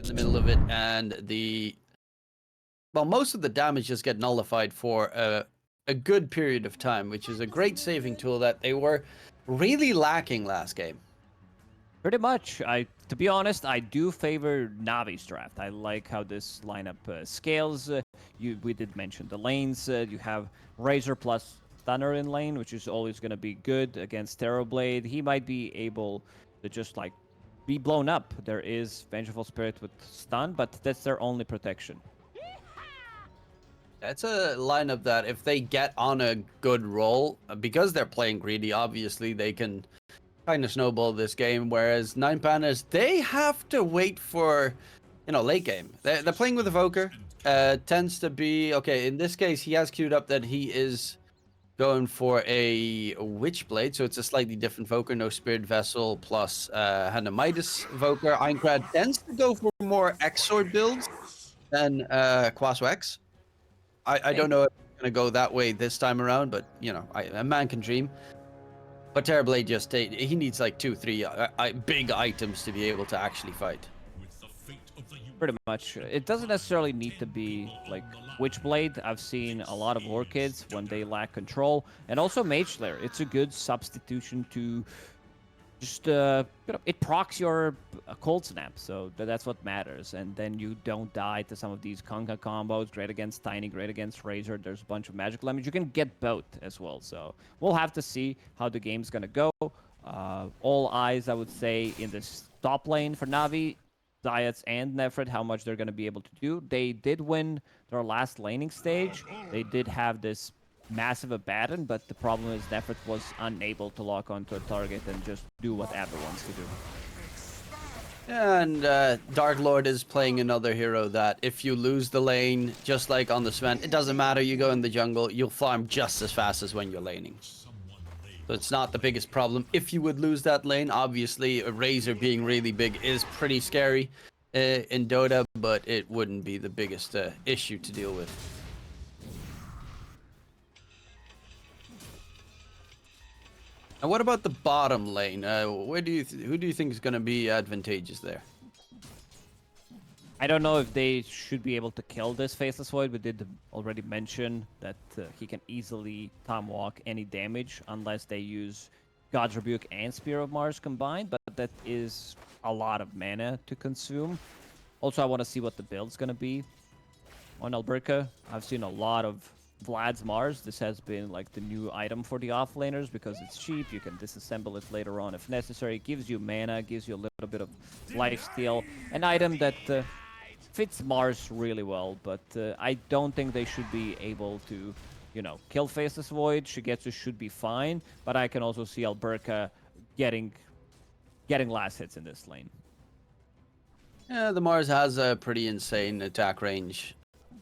in the middle of it, and most of the damage just get nullified for a good period of time, which is a great saving tool that they were really lacking last game. Pretty much. To be honest, I do favor Navi's draft. I like how this lineup scales. We did mention the lanes. You have Razor plus Stunner in lane, which is always going to be good against Terrorblade. He might be able to just like be blown up. There is Vengeful Spirit with stun, but that's their only protection. It's a lineup that if they get on a good roll, because they're playing greedy, obviously they can kind of snowball this game. Whereas 9 Pandas, they have to wait for, late game. They're playing with Evoker. Tends to be, okay, in this case, he has queued up that he is going for a Witchblade, so it's a slightly different Evoker, no Spirit Vessel plus Hanamitis Evoker. Aincrad tends to go for more X-Sword builds than Quaso X. I don't know if it's going to go that way this time around, but, a man can dream. But Terrorblade just, he needs like 2-3 big items to be able to actually fight. Pretty much. It doesn't necessarily need to be like Witchblade. I've seen a lot of Orchids when they lack control. And also Mage Slayer. It's a good substitution to just, it procs your Cold Snap. So that's what matters. And then you don't die to some of these Kunkka combos. Great against Tiny, great against Razor. There's a bunch of magical damage. You can get both as well. So we'll have to see how the game's going to go. All eyes, I would say, in this top lane for Navi. Zayats and Nefret, how much they're going to be able to do. They did win their last laning stage. They did have this massive abaddon, but the problem is Nefret was unable to lock onto a target and just do what Abba wants to do. And Dark Lord is playing another hero that if you lose the lane, just like on the Sven, it doesn't matter, you go in the jungle, you'll farm just as fast as when you're laning. So it's not the biggest problem. If you would lose that lane, obviously a Razor being really big is pretty scary in Dota, but it wouldn't be the biggest issue to deal with. And what about the bottom lane? Who do you think is going to be advantageous there? I don't know if they should be able to kill this Faceless Void. We did already mention that he can easily tomahawk any damage unless they use God's Rebuke and Spear of Mars combined, but that is a lot of mana to consume. Also, I want to see what the build's going to be on Alberca. I've seen a lot of Vlad's Mars. This has been like the new item for the offlaners because it's cheap. You can disassemble it later on if necessary. It gives you mana, gives you a little bit of lifesteal. An item that fits Mars really well, but I don't think they should be able to, kill Faceless Void. Shigetsu should be fine, but I can also see Alberca getting last hits in this lane. Yeah, the Mars has a pretty insane attack range,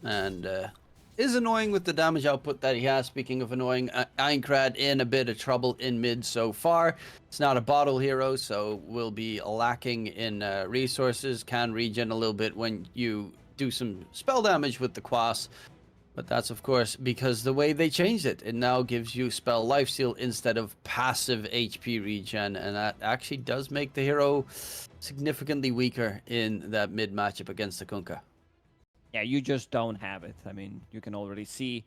and is annoying with the damage output that he has. Speaking of annoying, Aincrad in a bit of trouble in mid so far. It's not a bottle hero, so will be lacking in resources. Can regen a little bit when you do some spell damage with the Quas. But that's, of course, because the way they changed it. It now gives you spell lifesteal instead of passive HP regen, and that actually does make the hero significantly weaker in that mid matchup against the Kunkka. Yeah, you just don't have it. I mean, you can already see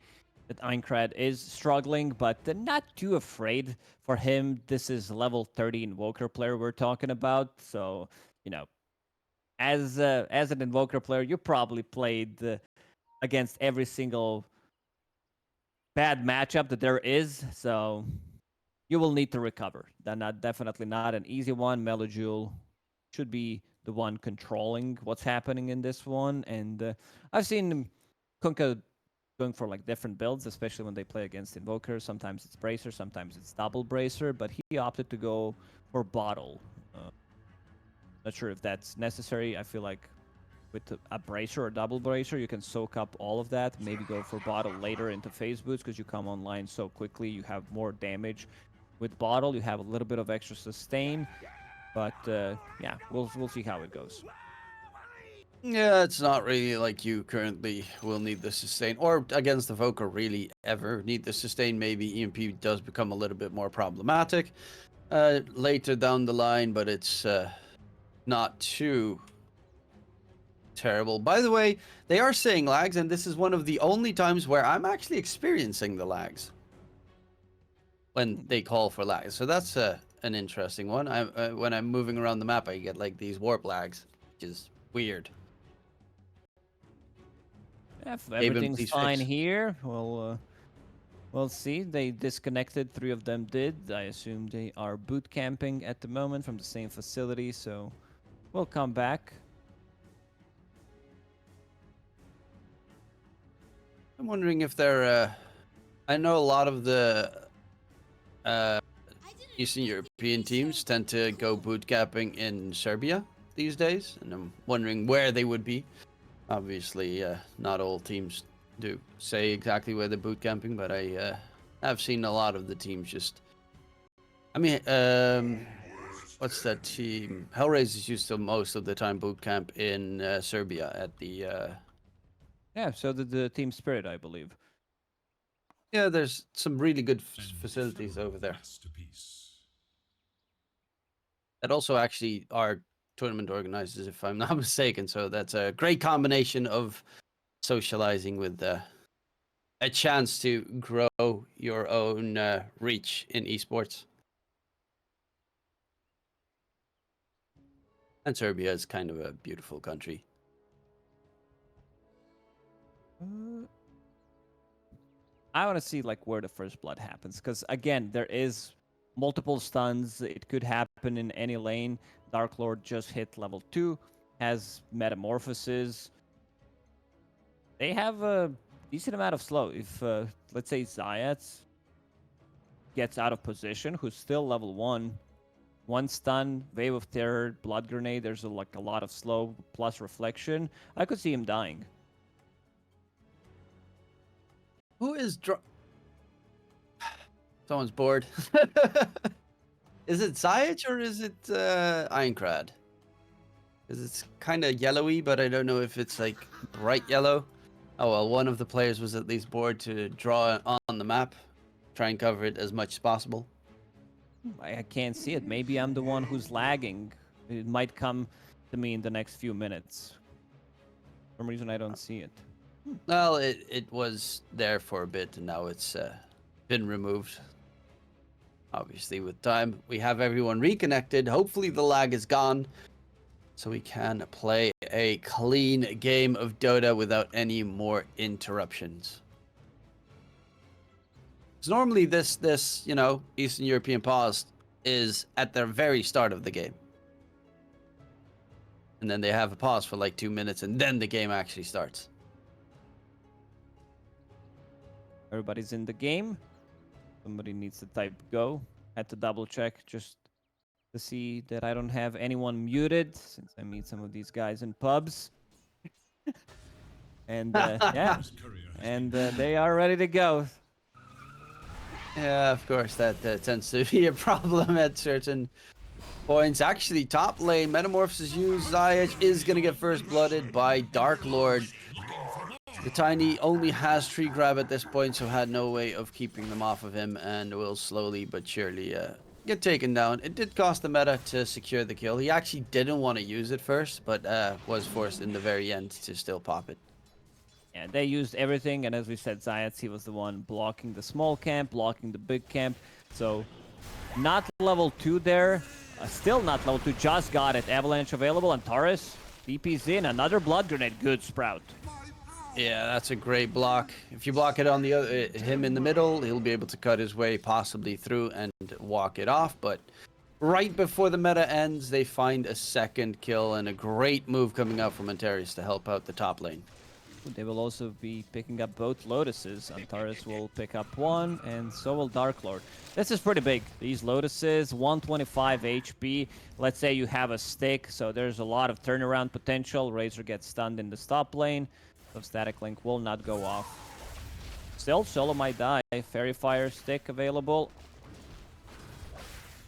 that Aincrad is struggling, but not too afraid for him. This is level 30 Invoker player we're talking about. So, as an Invoker player, you probably played against every single bad matchup that there is. So, you will need to recover. Definitely not an easy one. Melojule should be the one controlling what's happening in this one. And I've seen Kunkka going for like different builds, especially when they play against Invoker. Sometimes it's Bracer, sometimes it's double Bracer, but he opted to go for Bottle. Not sure if that's necessary. I feel like with a Bracer or double Bracer, you can soak up all of that. Maybe go for Bottle later into phase boots because you come online so quickly. You have more damage. With Bottle, you have a little bit of extra sustain. But, yeah, we'll see how it goes. Yeah, it's not really like you currently will need the sustain, or against the Evoker really ever need the sustain. Maybe EMP does become a little bit more problematic later down the line, but it's not too terrible. By the way, they are saying lags, and this is one of the only times where I'm actually experiencing the lags when they call for lags. So that's an interesting one. When I'm moving around the map, I get like these warp lags, which is weird. Yeah, if Gaben, everything's please fine fix. here, we'll see. They disconnected. 3 of them did. I assume they are boot camping at the moment from the same facility, so we'll come back. I'm wondering if they're. I know a lot of the Eastern European teams tend to go boot camping in Serbia these days, and I'm wondering where they would be. Obviously, not all teams do say exactly where they're boot camping, but I have seen a lot of the teams just. I mean, what's that team? Hellraisers used to most of the time boot camp in Serbia at the. Yeah, so did the Team Spirit, I believe. Yeah, there's some really good facilities over there. That also actually are tournament organizers, if I'm not mistaken. So that's a great combination of socializing with a chance to grow your own reach in esports. And Serbia is kind of a beautiful country. I want to see like where the first blood happens, because again, there is multiple stuns. It could happen in any lane. Dark Lord just hit level 2, has metamorphoses. They have a decent amount of slow. If let's say Zayats gets out of position, who's still level 1 stun, Wave of Terror, Blood Grenade, there's like a lot of slow plus reflection. I could see him dying. Who is Someone's bored. Is it Zayac or is it Aincrad? Because it's kind of yellowy, but I don't know if it's like bright yellow. Oh well, one of the players was at least bored to draw on the map, try and cover it as much as possible. I can't see it. Maybe I'm the one who's lagging. It might come to me in the next few minutes. For some reason, I don't see it. Well, it was there for a bit, and now it's been removed. Obviously, with time, we have everyone reconnected. Hopefully, the lag is gone, so we can play a clean game of Dota without any more interruptions. Because normally, this Eastern European pause is at the very start of the game. And then they have a pause for like 2 minutes, and then the game actually starts. Everybody's in the game. Somebody needs to type go. Had to double check just to see that I don't have anyone muted, since I meet some of these guys in pubs. And yeah, and they are ready to go. Yeah, of course, that tends to be a problem at certain points. Actually, top lane, Metamorphosis used. Zayac is going to get first blooded by Dark Lord. The Tiny only has tree grab at this point, so had no way of keeping them off of him, and will slowly but surely get taken down. It did cost the meta to secure the kill. He actually didn't want to use it first, but was forced in the very end to still pop it. Yeah, they used everything, and as we said, Zayats, he was the one blocking the small camp, blocking the big camp. So, not level 2 there. Still not level 2, just got it. Avalanche available, and Taurus DP's in. Another Blood Grenade. Good Sprout. Yeah, that's a great block. If you block it on the other, him in the middle, he'll be able to cut his way possibly through and walk it off. But right before the meta ends, they find a second kill and a great move coming out from Antares to help out the top lane. They will also be picking up both Lotuses. Antares will pick up one, and so will Dark Lord. This is pretty big. These Lotuses, 125 HP. Let's say you have a stick, so there's a lot of turnaround potential. Razor gets stunned in the top lane, so Static Link will not go off. Still, Solo might die. Fairy Fire stick available.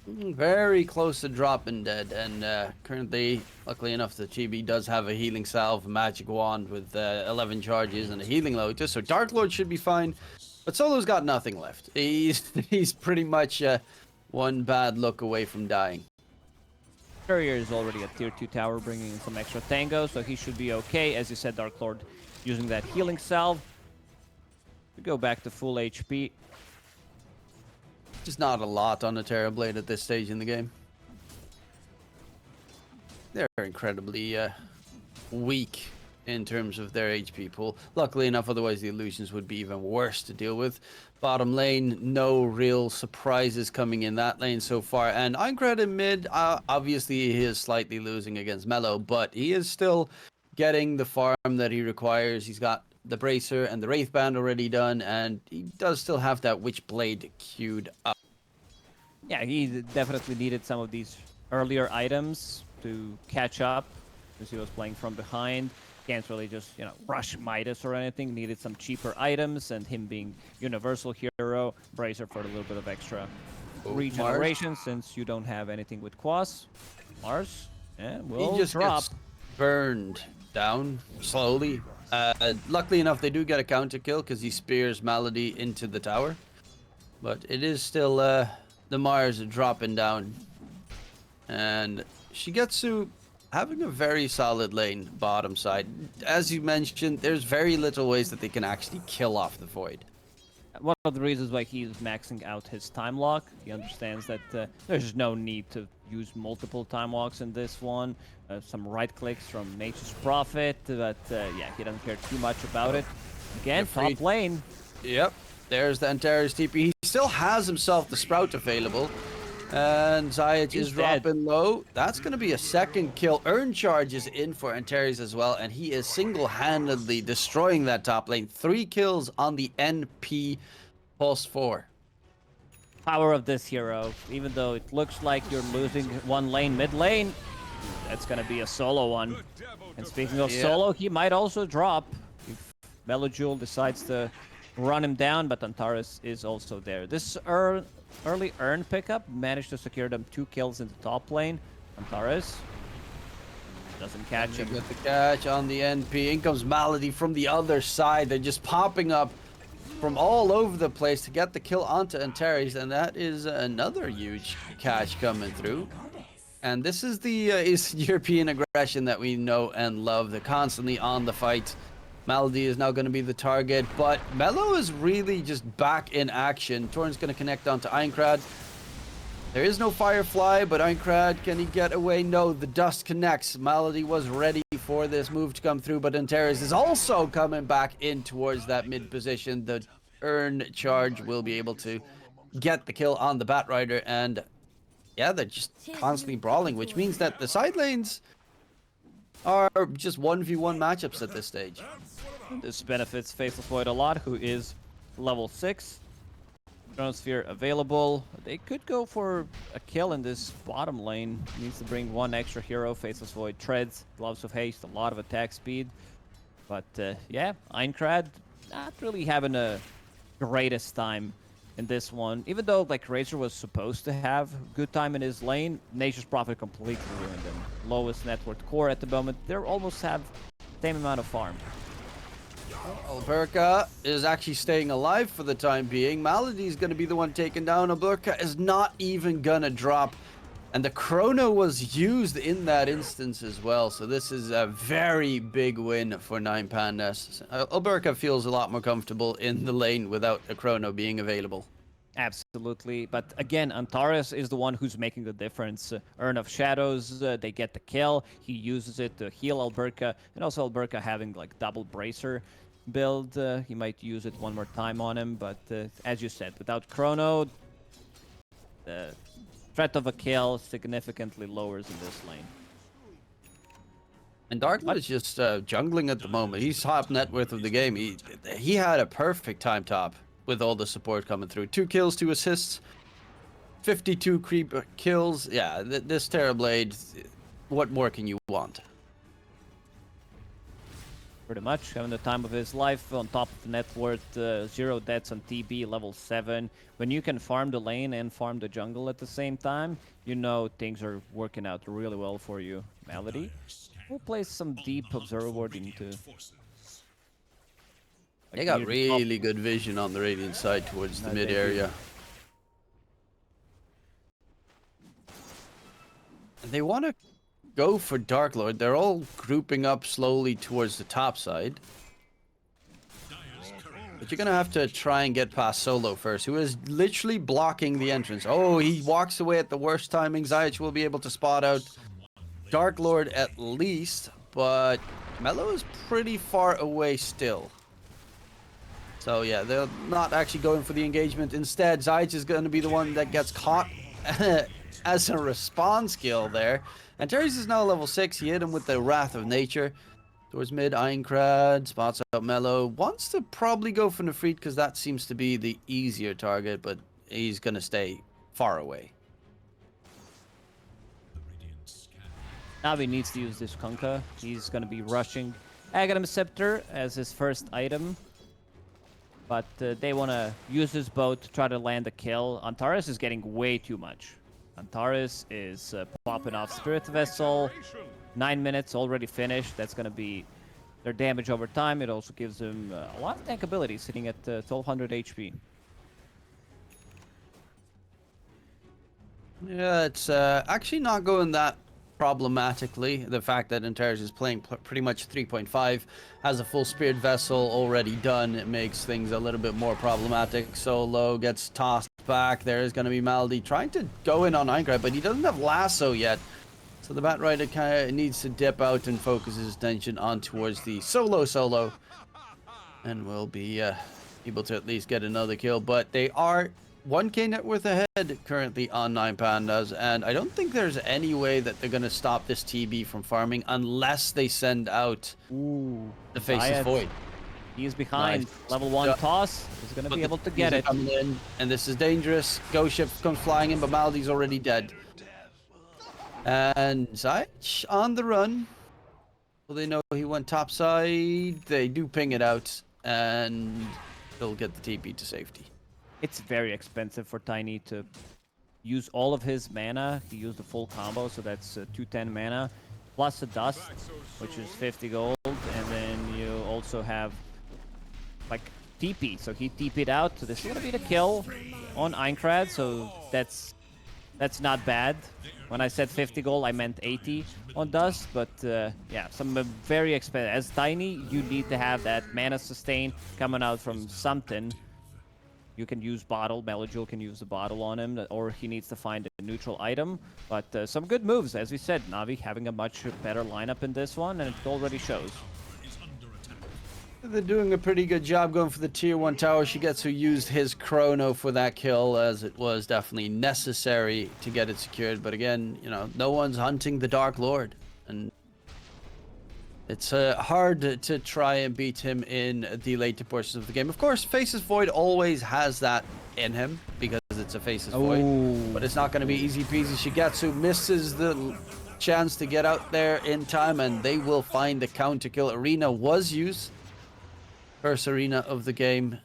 Very close to dropping dead, and currently, luckily enough, the Chibi does have a healing salve, magic wand with 11 charges and a healing Lotus, so Dark Lord should be fine. But Solo's got nothing left. He's pretty much one bad look away from dying. Courier is already a tier 2 tower, bringing in some extra tango, so he should be okay. As you said, Dark Lord using that healing salve. We go back to full HP. Just not a lot on a Terrorblade at this stage in the game. They're incredibly weak in terms of their HP pool. Luckily enough, otherwise the illusions would be even worse to deal with. Bottom lane, no real surprises coming in that lane so far. And Aincrad in mid, obviously he is slightly losing against Mellow, but he is still getting the farm that he requires. He's got the Bracer and the Wraith Band already done, and he does still have that Witchblade queued up. Yeah, he definitely needed some of these earlier items to catch up, because he was playing from behind. Can't really just, you know, rush Midas or anything. Needed some cheaper items, and him being universal hero, Bracer for a little bit of extra regeneration, since you don't have anything with Quas. Mars, yeah, will he just drop. Gets burned down slowly. Luckily enough, they do get a counter kill because he spears Malady into the tower. But it is still the Mars dropping down. And Shigetsu having a very solid lane bottom side. As you mentioned, there's very little ways that they can actually kill off the Void. One of the reasons why he's maxing out his time lock, he understands that there's no need to use multiple time locks in this one. Some right clicks from Nature's Prophet, but yeah, he doesn't care too much about it. Again, top lane. Yep, there's the Antares TP. He still has himself the Sprout available. And Zayat is dropping low. That's going to be a second kill. Earn charge is in for Antares as well, and he is single-handedly destroying that top lane. 3 kills on the NP Pulse 4. Power of this hero. Even though it looks like you're losing one lane, mid lane, that's going to be a solo one. And speaking of solo, he might also drop if Melojule decides to run him down, but Antares is also there. This early earn pickup managed to secure them 2 kills in the top lane. Antares doesn't catch him. Get the catch on the NP. In comes Malady from the other side. They're just popping up from all over the place to get the kill onto Antares, and that is another huge catch coming through. And this is the Eastern European aggression that we know and love. They're constantly on the fight. Malady is now going to be the target, but Mellow is really just back in action. Torn's going to connect onto Aincrad. There is no Firefly, but Aincrad, can he get away? No, the dust connects. Malady was ready for this move to come through, but Antares is also coming back in towards that mid position. The earn charge will be able to get the kill on the Batrider, and yeah, they're just constantly brawling, which means that the side lanes are just 1v1 matchups at this stage. This benefits Faceless Void a lot, who is level 6. Chronosphere available. They could go for a kill in this bottom lane. Needs to bring one extra hero. Faceless Void treads, Gloves of Haste, a lot of attack speed. But yeah, Aincrad not really having a greatest time in this one. Even though like Razor was supposed to have good time in his lane, Nature's Prophet completely ruined him. Lowest net worth core at the moment. They almost have the same amount of farm. Alberca is actually staying alive for the time being. Malady is going to be the one taken down. Alberca is not even going to drop. And the Chrono was used in that instance as well. So this is a very big win for 9Pandas. Alberca feels a lot more comfortable in the lane without a Chrono being available. Absolutely. But again, Antares is the one who's making the difference. Urn of Shadows, they get the kill. He uses it to heal Alberca. And also Alberca having like double Bracer build. He might use it one more time on him. But as you said, without Chrono, the threat of a kill significantly lowers in this lane. And Darkwood is just jungling at the moment. He's top net worth of the game. He had a perfect time top with all the support coming through. 2 kills, 2 assists, 52 creep kills. Yeah, this Terrorblade, what more can you want? Pretty much having the time of his life on top of the net worth, 0 deaths on TB, level 7. When you can farm the lane and farm the jungle at the same time, you know things are working out really well for you. Malady will place some deep observer ward into... They got really good vision on the Radiant side towards the mid area. They want to go for Dark Lord. They're all grouping up slowly towards the top side. But you're going to have to try and get past Solo first, who is literally blocking the entrance. Oh, he walks away at the worst timing. Zayach will be able to spot out Dark Lord at least, but Mello is pretty far away still. So yeah, they're not actually going for the engagement. Instead, Zayach is going to be the one that gets caught as a respawn skill there. And Terry's is now level 6. He hit him with the Wrath of Nature. Towards mid, Aincrad spots out Mello. Wants to probably go for Nefrit because that seems to be the easier target, but he's going to stay far away. Navi needs to use this Kunkka. He's going to be rushing Aghanim Scepter as his first item. But they want to use this boat to try to land a kill. Antares is getting way too much. Antares is popping off Spirit Vessel. 9 minutes already finished. That's going to be their damage over time. It also gives them a lot of tank ability, sitting at 1200 HP. Yeah, it's actually not going that problematically. The fact that Antares is playing pretty much 3.5, has a full Spirit Vessel already done, it makes things a little bit more problematic. Solo gets tossed back. There is going to be Maldi trying to go in on Aincrad, but he doesn't have Lasso yet. So the Bat Rider kind of needs to dip out and focus his attention on towards the Solo. And will be able to at least get another kill. But they are 1k net worth ahead currently on 9 Pandas. And I don't think there's any way that they're going to stop this TB from farming unless they send out the Faceless Void. He is behind. Nice. Level 1 toss. He's going to be able to get it. Coming in, and this is dangerous. Ghost Ship comes flying in, but Maldi's already dead. And Zayach on the run. Well, they know he went topside. They do ping it out, and they'll get the TP to safety. It's very expensive for Tiny to use all of his mana. He used the full combo, so that's 210 mana. Plus the dust, which is 50 gold. And then you also have, like, TP. So he TP'd out. So this is going to be the kill on Aincrad. So that's not bad. When I said 50 gold, I meant 80 on Dust, but yeah, some very expensive. As Tiny, you need to have that mana sustain coming out from something. You can use Bottle, Melojul can use the Bottle on him, or he needs to find a neutral item. But some good moves, as we said. Navi having a much better lineup in this one, and it already shows. They're doing a pretty good job going for the tier 1 tower. Shigetsu used his chrono for that kill, as it was definitely necessary to get it secured. But again, you know, no one's hunting the Dark Lord, and it's hard to try and beat him in the later portions of the game. Of course, Faceless Void always has that in him because it's a Faceless Void, but it's not going to be easy peasy. Shigetsu misses the chance to get out there in time, and they will find the counter kill. Arena was used. First arena of the game,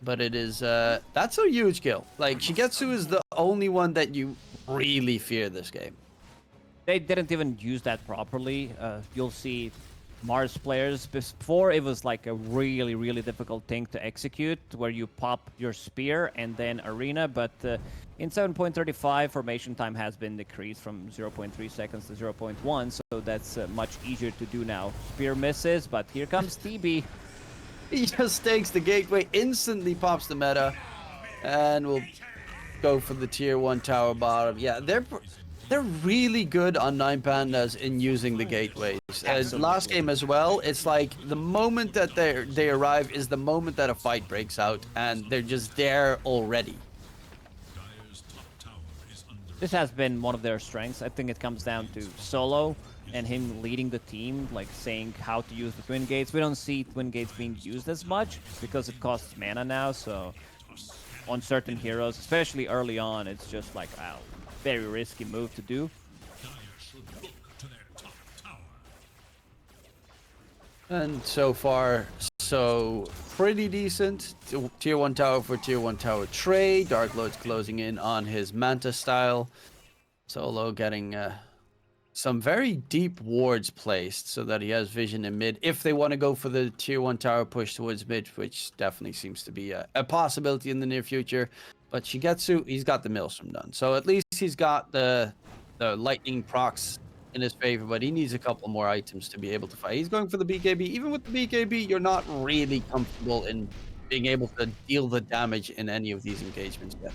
but it is that's a huge kill. Like, Shigetsu is the only one that you really fear this game. They didn't even use that properly. You'll see Mars players, before it was like a really difficult thing to execute, where you pop your spear and then arena, but in 7.35 formation time has been decreased from 0.3 seconds to 0.1, so that's much easier to do now. Spear misses, but here comes TB. He just takes the gateway, instantly pops the meta, and will go for the tier 1 tower bottom. Yeah, they're really good on 9 Pandas in using the gateways. Last game as well, it's like the moment that they arrive is the moment that a fight breaks out, and they're just there already. This has been one of their strengths. I think it comes down to Solo and him leading the team, like saying how to use the Twin Gates. We don't see Twin Gates being used as much because it costs mana now, so on certain heroes, especially early on, it's just like, wow, very risky move to do. And so far, so pretty decent. Tier 1 tower for tier 1 tower trade. Dark Lord's closing in on his Manta style. Solo getting some very deep wards placed so that he has vision in mid if they want to go for the tier 1 tower push towards mid, which definitely seems to be a possibility in the near future. But Shigetsu, he's got the Maelstrom done, so at least he's got the the lightning procs in his favor, but he needs a couple more items to be able to fight. He's going for the BKB. Even with the BKB, you're not really comfortable in being able to deal the damage in any of these engagements yet.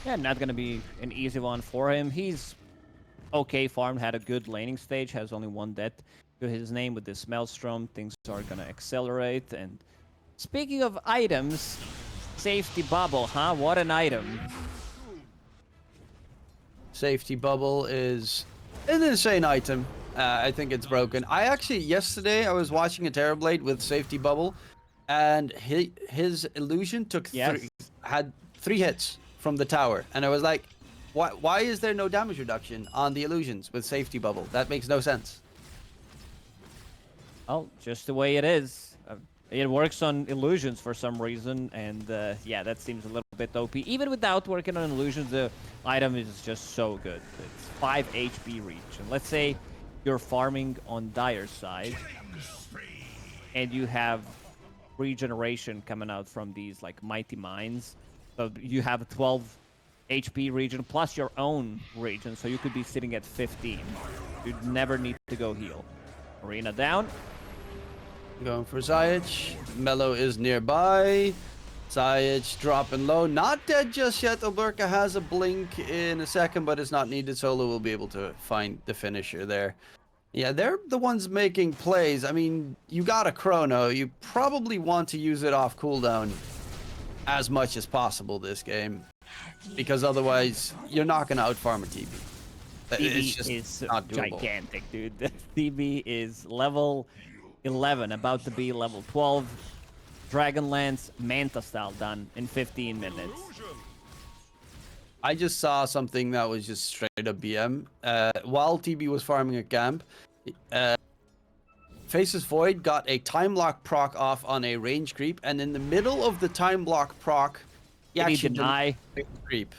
Yeah, not gonna be an easy one for him. He's okay farmed, had a good laning stage, has only one death to his name with this Maelstrom. Things are gonna accelerate. And speaking of items, safety bubble, huh? What an item. Safety bubble is an insane item. I think it's broken. I actually, yesterday, I was watching a Terrorblade with safety bubble, and his illusion took had 3 hits from the tower, and I was like, why is there no damage reduction on the illusions with safety bubble? That makes no sense. Well, just the way it is. It works on illusions for some reason, and yeah, that seems a little bit OP. Even without working on illusions, the item is just so good. It's 5 HP reach. And let's say you're farming on Dire's side, and you have regeneration coming out from these like mighty mines. So you have a 12 HP regen plus your own regen, so you could be sitting at 15. You'd never need to go heal. Arena down. Going for Zayic. Mello is nearby. Zayic dropping low. Not dead just yet. Alberca has a blink in a second, but it's not needed. Solo will be able to find the finisher there. Yeah, they're the ones making plays. I mean, you got a chrono. You probably want to use it off cooldown as much as possible this game, because otherwise you're not going to outfarm a TB. TB is not doable. Gigantic, dude. TB is level 11, about to be level 12. Dragonlance Manta style done in 15 minutes. I just saw something that was just straight up BM. While TB was farming a camp, Faces Void got a time lock proc off on a range creep, and in the middle of the time block proc, he actually denied the creep.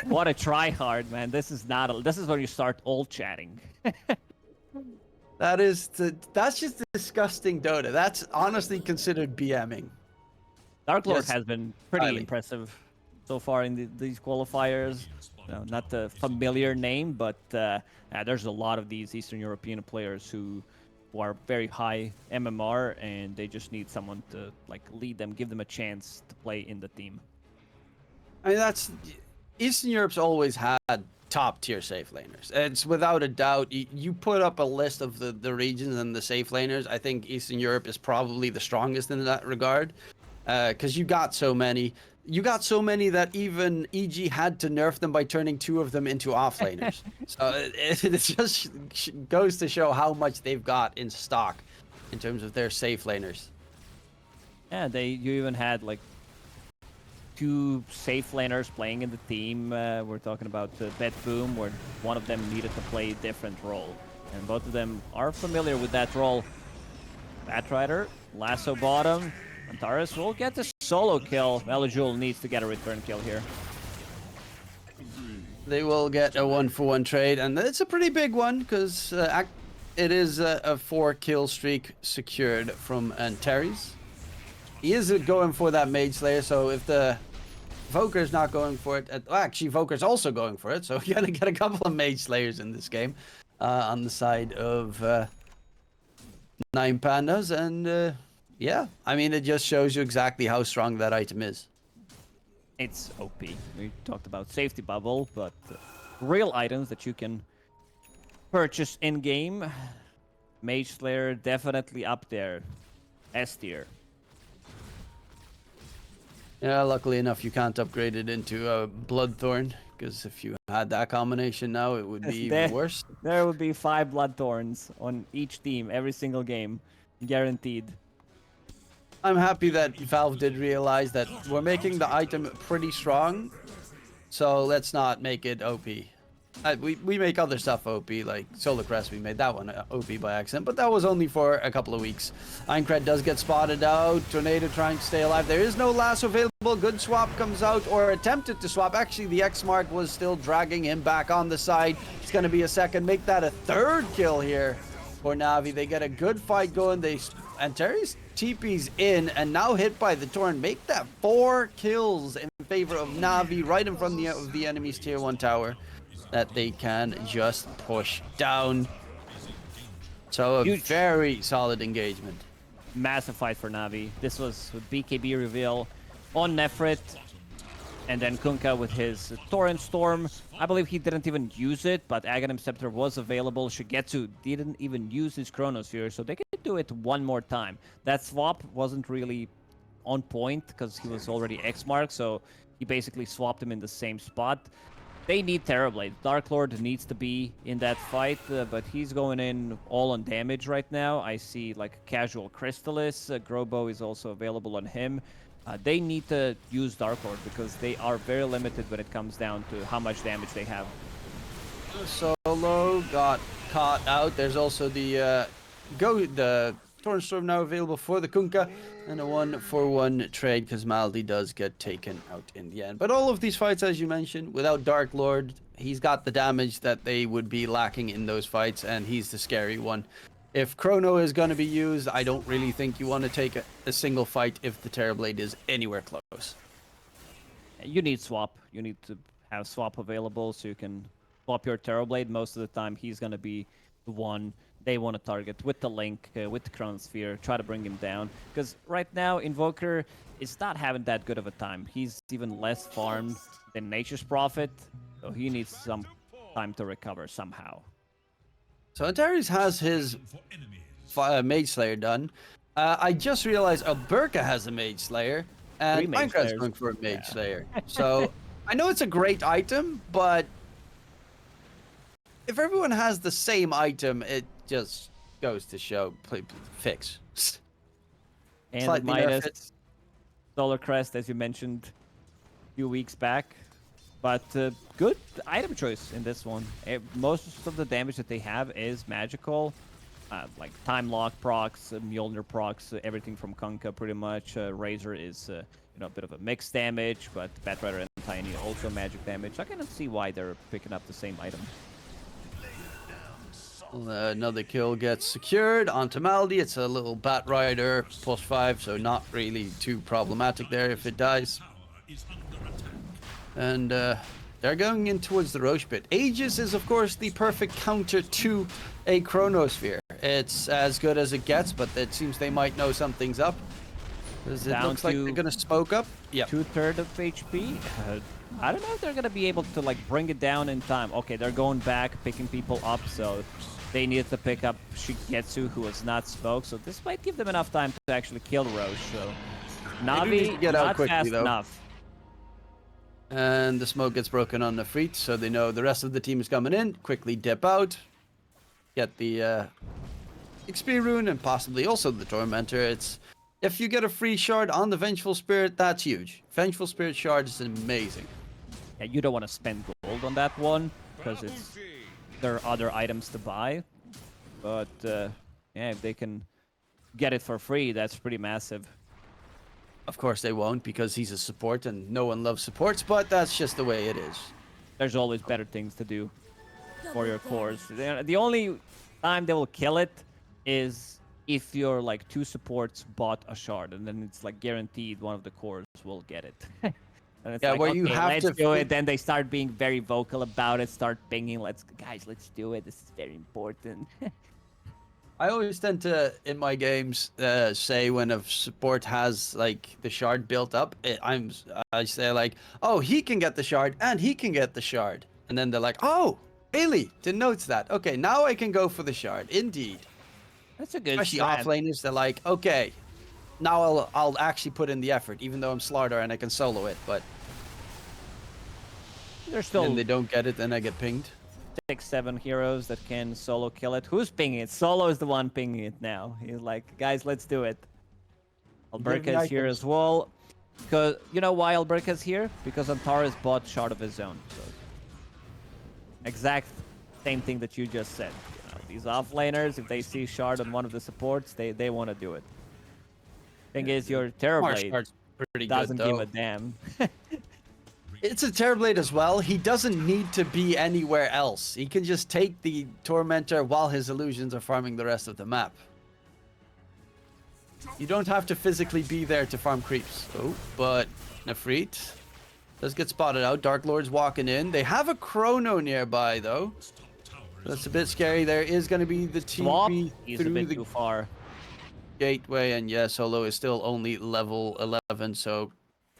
What a try hard, man. This is where you start all chatting. That's just disgusting Dota. That's honestly considered BMing. Dark Lord has been pretty impressive so far in these qualifiers. Not the familiar name, but there's a lot of these Eastern European players who are very high MMR, and they just need someone to like lead them, give them a chance to play in the team. I mean, Eastern Europe's always had top tier safe laners. It's without a doubt. You put up a list of the regions and the safe laners. I think Eastern Europe is probably the strongest in that regard, because you got so many. You got so many that even EG had to nerf them by turning 2 of them into offlaners. So it just goes to show how much they've got in stock in terms of their safe laners. Yeah, you even had like 2 safe laners playing in the team. We're talking about Bet Boom, where one of them needed to play a different role. And both of them are familiar with that role. Batrider, Lasso bottom. Antares will get the solo kill. Melojul needs to get a return kill here. They will get a 1-for-1 trade, and it's a pretty big one, because it is a 4-kill streak secured from Antares. He is going for that Mage Slayer, so if the Voker's not going for it, well, actually Voker's also going for it, so you're gonna get a couple of Mage Slayers in this game on the side of 9 Pandas, and yeah, I mean, it just shows you exactly how strong that item is. It's OP. We talked about safety bubble, but real items that you can purchase in-game. Mage Slayer definitely up there. S tier. Yeah, luckily enough, you can't upgrade it into a Bloodthorn, because if you had that combination now, it would be even worse. There would be 5 Bloodthorns on each team every single game. Guaranteed. I'm happy that Valve did realize that we're making the item pretty strong, so let's not make it OP. We make other stuff OP, like Solar Crest, we made that one OP by accident, but that was only for a couple of weeks. Aincrad does get spotted out, Tornado trying to stay alive. There is no lasso available. Good swap comes out, or attempted to swap. Actually, the X-Mark was still dragging him back on the side. It's going to be a second. Make that a 3rd kill here for Na'Vi. They get a good fight going. Antares TP's in, and now hit by the Torrent. Make that 4 kills in favor of Na'Vi right in front of the enemy's tier 1 tower. that they can just push down. So a Huge. very solid engagement. Massive fight for Navi. This was with BKB reveal on Nefrit, and then Kunkka with his Torrent Storm. I believe he didn't even use it, but Aghanim Scepter was available. Shigetsu didn't even use his Chronosphere, so they could do it one more time. That swap wasn't really on point because he was already X-Mark, so he basically swapped him in the same spot. They need Terrorblade. Dark Lord needs to be in that fight, but he's going in all on damage right now. I see like casual Crystallis. Grobo is also available on him. They need to use Dark Lord because they are very limited when it comes down to how much damage they have. Solo got caught out. There's also the Torrent Storm now available for the Kunkka, and a 1-for-1 trade because Maldi does get taken out in the end. But all of these fights, as you mentioned, without Dark Lord, he's got the damage that they would be lacking in those fights, and he's the scary one. If Chrono is going to be used, I don't really think you want to take a single fight if the Terrorblade is anywhere close. You need swap. You need to have swap available so you can swap your Terrorblade. Most of the time, he's going to be the one they want to target with the Link, with the Chronosphere, try to bring him down. Because right now, Invoker is not having that good of a time. He's even less farmed than Nature's Prophet, so he needs some time to recover somehow. So Antares has his Mage Slayer done. I just realized Alberca has a Mage Slayer, and Minecraft's going for a Mage Slayer. So I know it's a great item, but if everyone has the same item, it just goes to show fix. And Slightly Midas, Solar Crest, as you mentioned a few weeks back. But good item choice in this one. Most of the damage that they have is magical. Like Time Lock procs, Mjolnir procs, everything from Kunkka pretty much. Razor is a bit of a mixed damage, but Batrider and Tiny also magic damage. I cannot see why they're picking up the same item. Another kill gets secured onto Maldi. It's a little Batrider +5, so not really too problematic there if it dies. And they're going in towards the Roche pit. Aegis is, of course, the perfect counter to a Chronosphere. It's as good as it gets, but it seems they might know something's up. Because it looks like they're going to smoke up. Yeah. 2/3 of HP. I don't know if they're going to be able to like bring it down in time. Okay, they're going back, picking people up, so they needed to pick up Shigetsu, who was not smoked. So this might give them enough time to actually kill Roche. So Navi, get out not quickly, fast though. enough. And the smoke gets broken on the Nefrit, so they know the rest of the team is coming in. Quickly dip out. Get the XP rune and possibly also the Tormentor. It's if you get a free shard on the Vengeful Spirit, that's huge. Vengeful Spirit shard is amazing. Yeah, you don't want to spend gold on that one because there are other items to buy. But yeah, if they can get it for free, that's pretty massive. Of course they won't because he's a support and no one loves supports, but that's just the way it is. There's always better things to do for your cores. The only time they will kill it is if your like 2 supports bought a shard, and then it's like guaranteed one of the cores will get it. And it's Yeah, like, where okay, you have let's to do it. Then they start being very vocal about it, start pinging, let's do it. This is very important. I always tend to, in my games, say when a support has like the shard built up, I say like, oh, he can get the shard and he can get the shard, and then they're like, oh, really? Didn't notice that. Okay, now I can go for the shard. Indeed. That's a good Especially strat. offlaners, they're like, okay, now I'll actually put in the effort, even though I'm Slardar and I can solo it, but There's still then they don't get it, then I get pinged. 6-7 heroes that can solo kill it. Who's pinging it? Solo is the one pinging it now. He's like, guys, let's do it. Alberca is here as well. Because you know why Alberca is here? Because Antares bought Shard of his own. So exact same thing that you just said. You know, these offlaners, if they see Shard on one of the supports, they want to do it. Thing is, your Terrorblade doesn't give a damn. It's a Terrorblade as well. He doesn't need to be anywhere else. He can just take the Tormentor while his illusions are farming the rest of the map. You don't have to physically be there to farm creeps. Oh, but Nefrit Does get spotted out. Dark Lord's walking in. They have a Chrono nearby, though. That's a bit scary. There is going to be the Swap. TP He's a through bit the too far. gateway. And yeah, Solo is still only level 11, so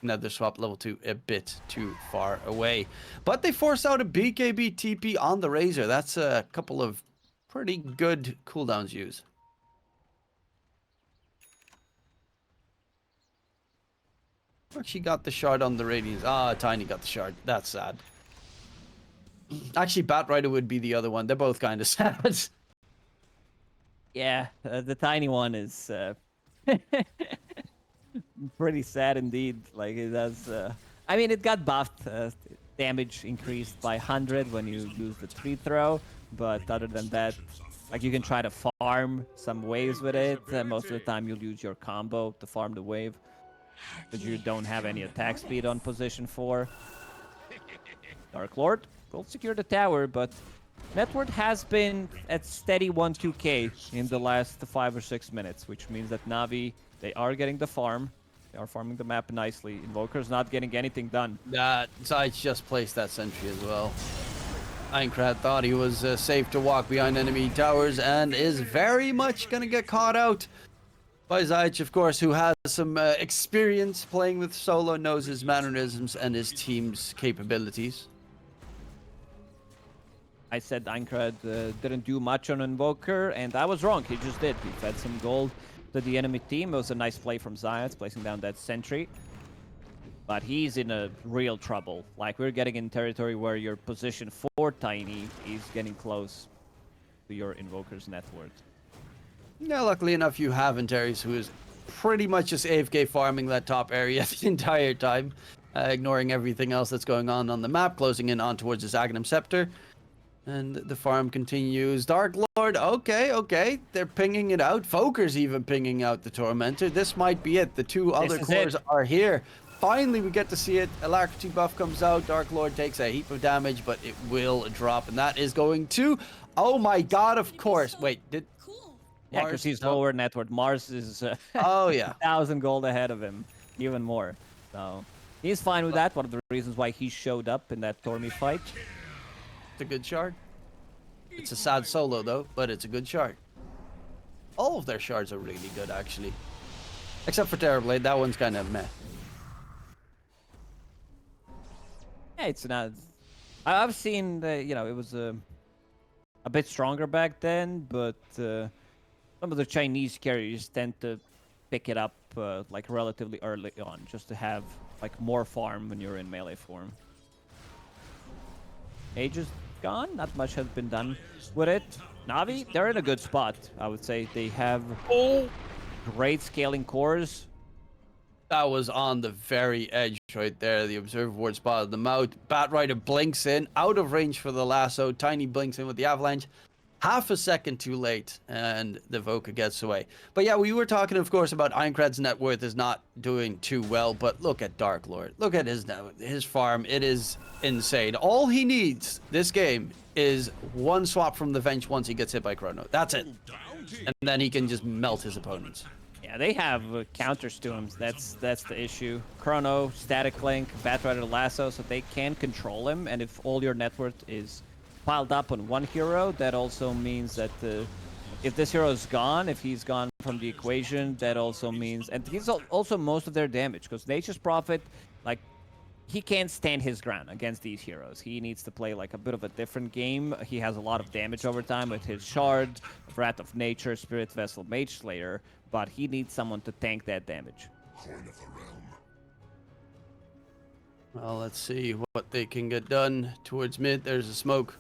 another swap level 2 a bit too far away. But they force out a BKB TP on the Razor. That's a couple of pretty good cooldowns used. She got the shard on the Radiance. Ah, Tiny got the shard. That's sad. Actually, Batrider would be the other one. They're both kind of sad. Yeah, the tiny one is pretty sad indeed. Like it does. I mean, it got buffed. Damage increased by 100 when you use the 3-throw. But other than that, like you can try to farm some waves with it. Most of the time, you'll use your combo to farm the wave. But you don't have any attack speed on position 4. Dark Lord will secure the tower, but Network has been at steady 1-2k in the last 5 or 6 minutes, which means that Na'Vi, they are getting the farm. They are farming the map nicely. Invoker's not getting anything done. Sides just placed that sentry as well. Aincrad thought he was safe to walk behind enemy towers and is very much going to get caught out by Zaych, of course, who has some experience playing with Solo, knows his mannerisms and his team's capabilities. I said Aincrad didn't do much on Invoker, and I was wrong. He just did. He fed some gold to the enemy team. It was a nice play from Zaych, placing down that sentry. But he's in a real trouble. Like, we're getting in territory where your position 4 Tiny is getting close to your Invoker's net worth. Yeah, luckily enough, you have Antares, who is pretty much just AFK farming that top area the entire time, ignoring everything else that's going on the map, closing in on towards his Aghanim Scepter. And the farm continues. Dark Lord, okay. They're pinging it out. Foker's even pinging out the Tormentor. This might be it. The two other cores are here. Finally, we get to see it. Alacrity buff comes out. Dark Lord takes a heap of damage, but it will drop. And that is going to... Oh my god, of course. Wait, did... Yeah, because he's lower network. Mars is oh yeah, 1,000 gold ahead of him, even more. So he's fine with that. One of the reasons why he showed up in that Tormy fight. It's a good shard. It's a sad solo though, but it's a good shard. All of their shards are really good actually, except for Terrorblade. That one's kind of meh. Yeah, it's not. I've seen you know, it was a bit stronger back then, but. Some of the Chinese carriers tend to pick it up like relatively early on, just to have like more farm when you're in melee form. Age is gone, not much has been done with it. Na'Vi, they're in a good spot, I would say. They have great scaling cores. That was on the very edge right there. The observer ward spotted them out. Batrider blinks in, out of range for the lasso. Tiny blinks in with the avalanche. Half a second too late, and the Voka gets away. But yeah, we were talking, of course, about Aincrad's net worth is not doing too well, but look at Dark Lord. Look at his farm. It is insane. All he needs this game is one swap from the bench once he gets hit by Chrono. That's it. And then he can just melt his opponents. Yeah, they have counters to him. That's the issue. Chrono, Static Link, Batrider Lasso, so they can control him, and if all your net worth is piled up on one hero, that also means that if this hero is gone, if he's gone from the equation, that also means, and he's also most of their damage, because Nature's Prophet, like, he can't stand his ground against these heroes. He needs to play like a bit of a different game. He has a lot of damage over time with his Shard, Wrath of Nature, Spirit Vessel, Mage Slayer, but he needs someone to tank that damage. Well, let's see what they can get done towards mid. There's a smoke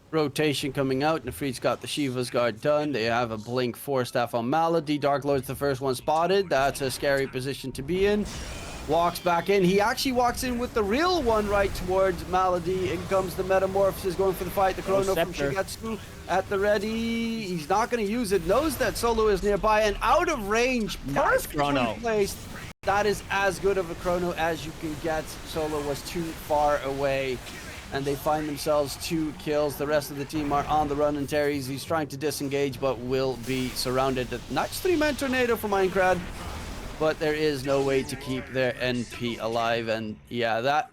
rotation coming out. Nefrit's got the Shiva's Guard done. They have a Blink 4 staff on Malady. Dark Lord's the first one spotted. That's a scary position to be in. Walks back in. He actually walks in with the real one right towards Malady. In comes the Metamorphosis going for the fight. The Chrono from Shigetsu at the ready. He's not going to use it. Knows that Solo is nearby and out of range. Perfectly placed. That is as good of a Chrono as you can get. Solo was too far away. And they find themselves 2 kills. The rest of the team are on the run, and Terry's, he's trying to disengage, but will be surrounded. Nice 3-man tornado from Aincrad, but there is no way to keep their NP alive. And yeah, that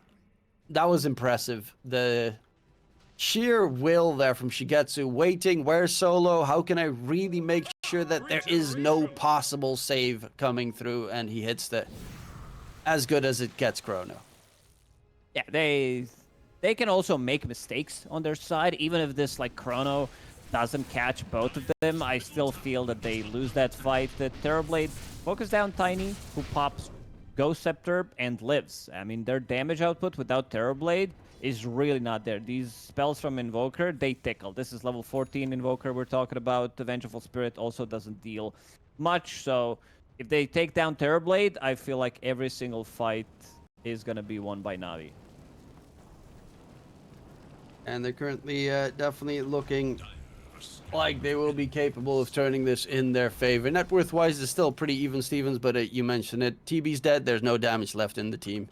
that was impressive. The sheer will there from Shigetsu, waiting, where's Solo? How can I really make sure that there is no possible save coming through? And he hits the as good as it gets Chrono. Yeah, they can also make mistakes on their side, even if this like Chrono doesn't catch both of them. I still feel that they lose that fight. The Terrorblade focus down Tiny, who pops Ghost Scepter and lives. I mean, their damage output without Terrorblade is really not there. These spells from Invoker, they tickle. This is level 14 Invoker we're talking about. The Vengeful Spirit also doesn't deal much, so if they take down Terrorblade, I feel like every single fight is going to be won by Navi. And they're currently definitely looking like they will be capable of turning this in their favor. Net worth-wise, it's still pretty even, Stevens, but you mentioned it. TB's dead. There's no damage left in the team.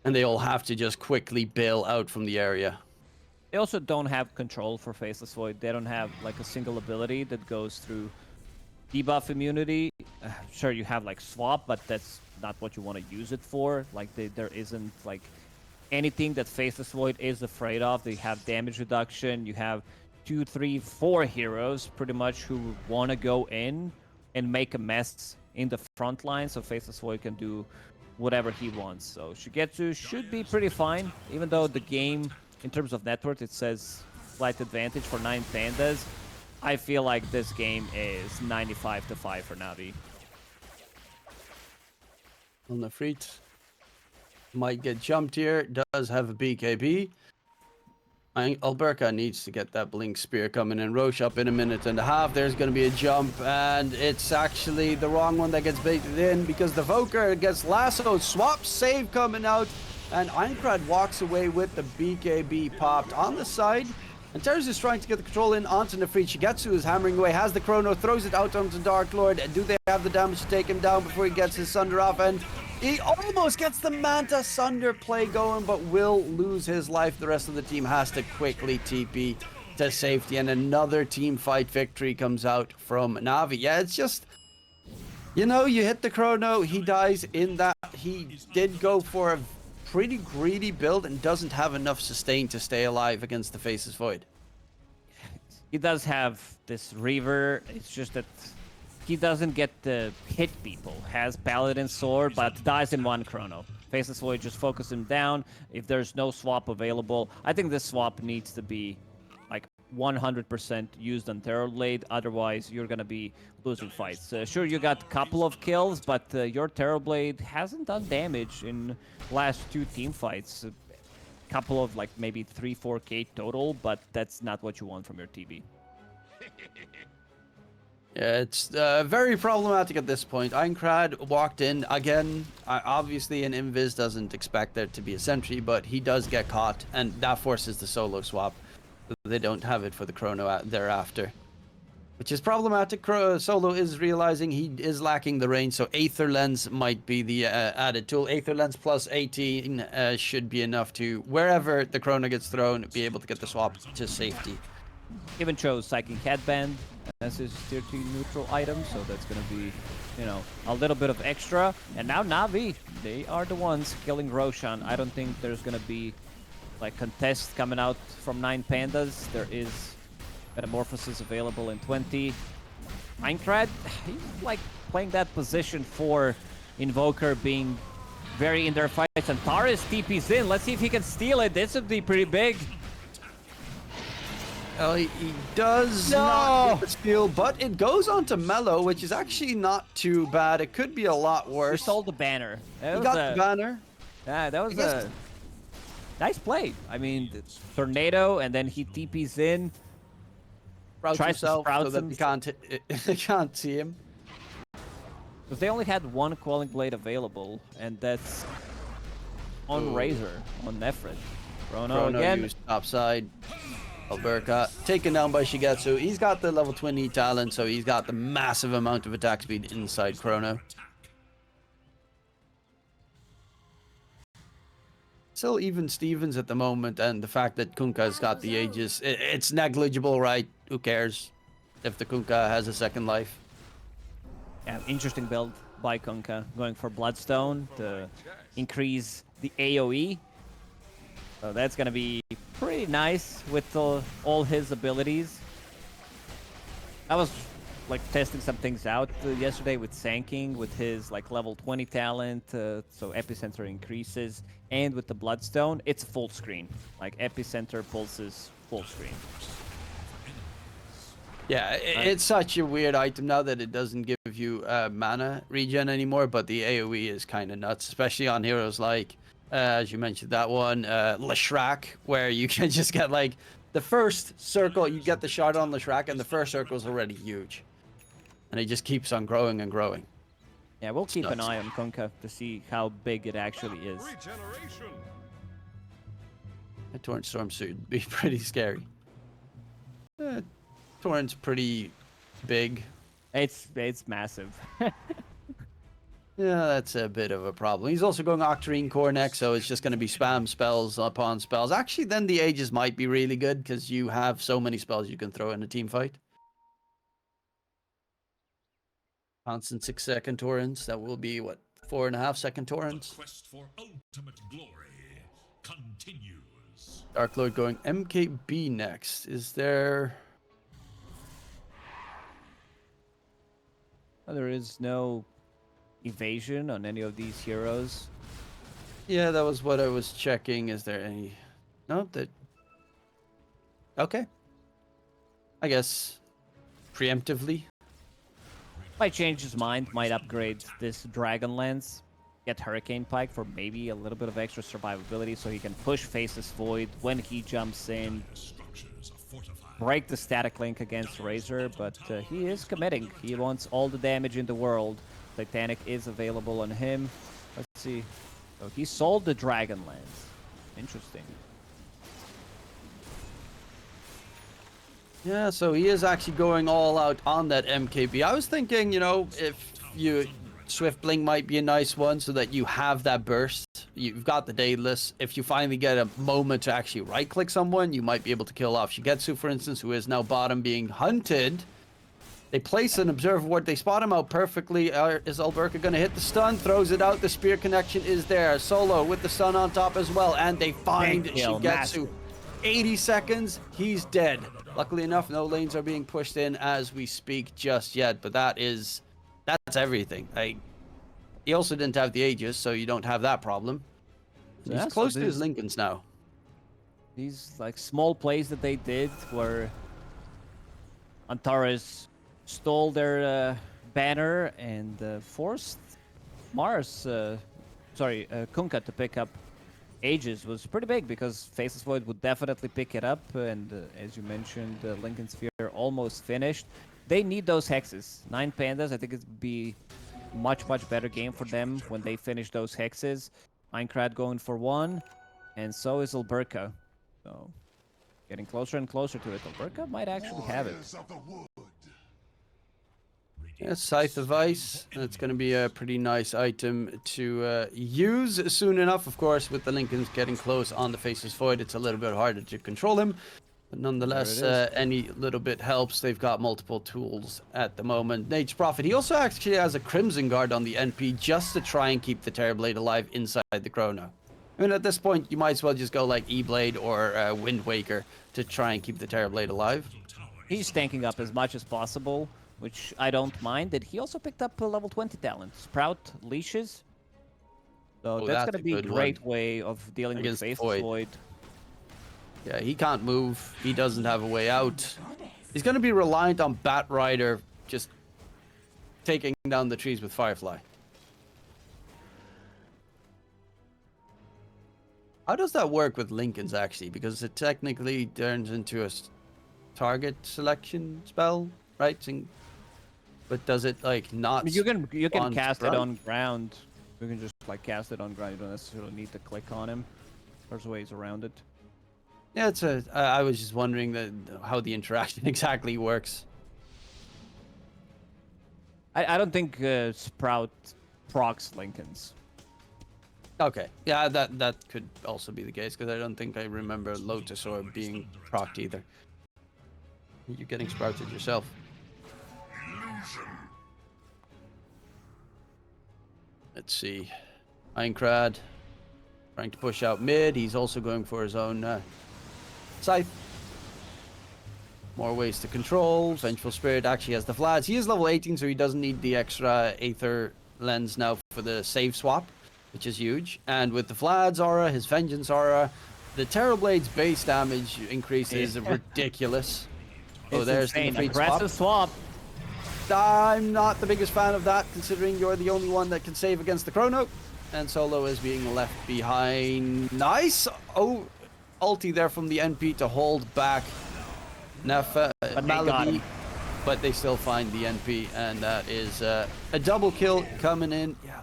And they all have to just quickly bail out from the area. They also don't have control for Faceless Void. They don't have like a single ability that goes through debuff immunity. Sure, you have like swap, but that's not what you want to use it for. Like there isn't like anything that Faceless Void is afraid of. They have damage reduction. You have 2, 3, 4 heroes pretty much who want to go in and make a mess in the front line, so Faceless Void can do whatever he wants. So Shigetsu should be pretty fine, even though the game, in terms of net worth, it says slight advantage for 9 Pandas. I feel like this game is 95-5 for Navi. On the Freet might get jumped here. Does have a BKB. Alberca needs to get that Blink Spear coming in. Roche up in a minute and a half. There's going to be a jump, and it's actually the wrong one that gets baited in because the Voker gets lassoed. Swap save coming out, and Einkrad walks away with the BKB popped on the side. And Terrace is trying to get the control in onto Nefrit. Shigetsu is hammering away, has the Chrono, throws it out onto Dark Lord. Do they have the damage to take him down before he gets his Sunder off? And he almost gets the Manta Sunder play going, but will lose his life. The rest of the team has to quickly TP to safety, and another team fight victory comes out from Navi. Yeah, it's just, you know, you hit the Chrono, he dies in that. He did go for a pretty greedy build and doesn't have enough sustain to stay alive against the Faceless Void. He does have this Reaver, it's just that he doesn't get to hit people. Has Paladin Sword, but dies in one Chrono. Faceless Void just focus him down. If there's no swap available, I think this swap needs to be like 100% used on Terrorblade. Otherwise, you're gonna be losing fights. Sure, you got a couple of kills, but your Terrorblade hasn't done damage in last 2 team fights. A couple of like maybe 3-4k total, but that's not what you want from your TB. Yeah, it's very problematic at this point. Einkrad walked in again. Obviously, an Invis doesn't expect there to be a sentry, but he does get caught, and that forces the solo swap. They don't have it for the Chrono thereafter, which is problematic. Solo is realizing he is lacking the range, so Aether Lens might be the added tool. Aether Lens plus 18 should be enough to, wherever the Chrono gets thrown, be able to get the swap to safety. Even chose Psychic Headband as his tier 2 neutral item, so that's going to be, you know, a little bit of extra. And now Navi, they are the ones killing Roshan. I don't think there's going to be like contest coming out from 9 Pandas. There is Metamorphosis available in 20. Einkrad, he's like playing that position for Invoker, being very in their fights, and Taurus TP's in. Let's see if he can steal it. This would be pretty big. He does not get the steal, but it goes on to Mellow, which is actually not too bad. It could be a lot worse. He stole the banner. He got the banner. Yeah, that was a nice play. I mean, it's Tornado, and then he TP's in. Tries himself so that they can't see him. Because they only had 1 Quelling Blade available, and that's on Razor, on Nefrit. Chrono again. Used topside. Alberca taken down by Shigetsu. He's got the level 20 talent, so he's got the massive amount of attack speed inside Chrono. Still even Stevens at the moment, and the fact that Kunkka's got the Aegis, it's negligible, right? Who cares if the Kunkka has a second life? Yeah, interesting build by Kunkka, going for Bloodstone to increase the AoE. So that's gonna be pretty nice with all his abilities. I was like testing some things out yesterday with Sanking, with his like level 20 talent, so Epicenter increases, and with the Bloodstone, it's full screen. Like Epicenter pulses full screen. Yeah, it's such a weird item now that it doesn't give you mana regen anymore, but the AoE is kind of nuts, especially on heroes like, as you mentioned, that one, Leshrac, where you can just get like the first circle, you get the shot on Leshrac, and the first circle is already huge. And it just keeps on growing and growing. Yeah, we'll keep an eye on Kunkka to see how big it actually is. A Torrent Storm Suit would be pretty scary. Torrent's pretty big. It's massive. Yeah, that's a bit of a problem. He's also going Octarine Core next, so it's just going to be spam spells upon spells. Actually, then the Aegis might be really good because you have so many spells you can throw in a team fight. Constant 6-second torrents. That will be, what, 4.5-second torrents? The quest for ultimate glory continues. Dark Lord going MKB next. Is there... Oh, there is no evasion on any of these heroes. Yeah, that was what I was checking. Is there any... No, that... Okay. I guess preemptively. Might change his mind, might upgrade this Dragon Lance, get Hurricane Pike for maybe a little bit of extra survivability so he can push Faceless Void when he jumps in, break the static link against Razor, but he is committing. He wants all the damage in the world. Titanic is available on him. Let's see. So he sold the Dragon Lance. Interesting. Yeah, so he is actually going all out on that MKB. I was thinking, you know, if you... Swift Blink might be a nice one so that you have that burst. You've got the Daedalus. If you finally get a moment to actually right-click someone, you might be able to kill off Shigetsu, for instance, who is now bottom being hunted. They place an Observer Ward. They spot him out perfectly. Is Alberca going to hit the stun? Throws it out. The spear connection is there. Solo with the stun on top as well. And they find Shigetsu. 80 seconds. He's dead. Luckily enough, no lanes are being pushed in as we speak just yet. But that's everything. He also didn't have the Aegis, so you don't have that problem. He's close to his Lincolns now. These like small plays that they did where Antares stole their banner and forced Kunkka to pick up Aegis was pretty big because Faceless Void would definitely pick it up, and as you mentioned, Lincoln Sphere almost finished. They need those hexes. 9 Pandas, I think it would be much better game for them when they finish those hexes. Minecraft going for 1, and so is Alberca. So, getting closer and closer to it. Alberca might actually have it. Yeah, Scythe of Ice. That's going to be a pretty nice item to use soon enough. Of course, with the Lincolns getting close on the Faceless Void, it's a little bit harder to control him. But nonetheless, any little bit helps. They've got multiple tools at the moment. Nate's Prophet, he also actually has a Crimson Guard on the NP just to try and keep the Terrorblade alive inside the Chrono. I mean, at this point, you might as well just go like E-Blade or Wind Waker to try and keep the Terrorblade alive. He's tanking up as much as possible, which I don't mind. And he also picked up a level 20 talent. Sprout Leashes. So that's going to be a great way of dealing with Faceless Void. Yeah, he can't move. He doesn't have a way out. He's going to be reliant on Bat Rider just taking down the trees with Firefly. How does that work with Lincolns, actually? Because it technically turns into a target selection spell, right? But does it, like, not... I mean, you can cast it on ground. You can just, like, cast it on ground. You don't necessarily need to click on him. There's ways around it. Yeah, I was just wondering how the interaction exactly works. I don't think Sprout procs Lincolns. Okay, yeah, that could also be the case, because I don't think I remember Lotus Orb being procced either. You're getting sprouted yourself. Let's see. Minecraft. trying to push out mid. He's also going for his own scythe. More ways to control. Vengeful Spirit actually has the Vlads. He is level 18, so he doesn't need the extra Aether lens now for the save swap, which is huge. And with the Vlad's aura, his Vengeance aura, the Terrorblade's base damage increase is ridiculous. It's there's the insane. defeat Aggressive swap. I'm not the biggest fan of that, considering you're the only one that can save against the Chrono. And Solo is being left behind. Nice! Oh, ulti there from the NP to hold back Malady. But they still find the NP, and that is a double kill coming in. Yeah.